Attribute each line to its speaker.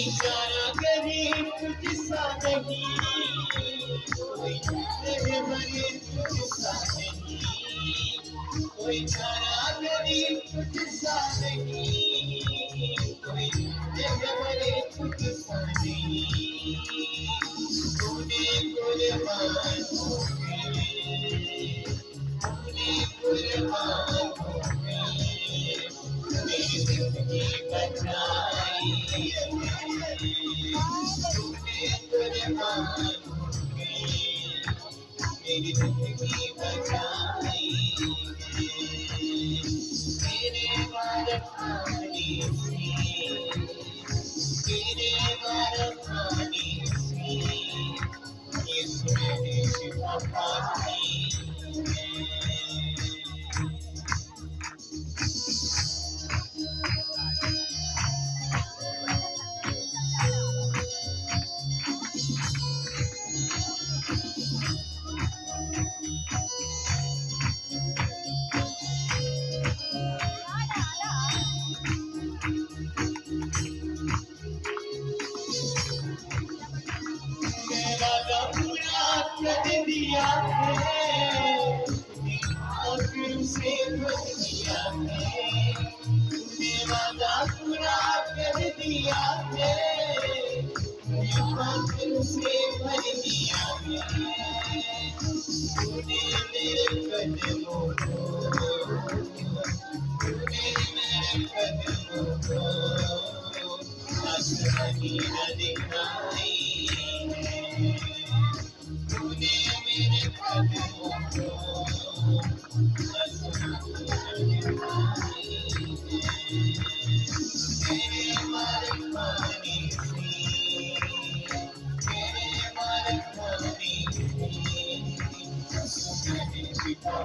Speaker 1: इशारा करे तुझसा नहीं, कोई तेरे मरे तुझसा नहीं, कोई इशारा करे तुझसा नहीं, कोई तेरे मरे तुझसा नहीं। तूने कुर्बान हो गए, तूने कुर्बान हो गए, मेरी जिंदगी बचाई है। तूने कुर्बान हो गए, मेरी जिंदगी बचाई है। तेरे बार खाने से, तेरे बार खाने से यीशु मैंने शिफा पाई है। मेरा पूरा कर दिया है, आंसू से भर दिया है। मेरा पूरा कर दिया है, आंसू से भर दिया है। तूने मेरे कदमों को, तूने मेरे कदमों को आसमानी दिखाई है। तूने मेरे कदमों को आसमानी दिखाई है। तेरे मार खाने से, तेरे मार खाने से मैंने शिफा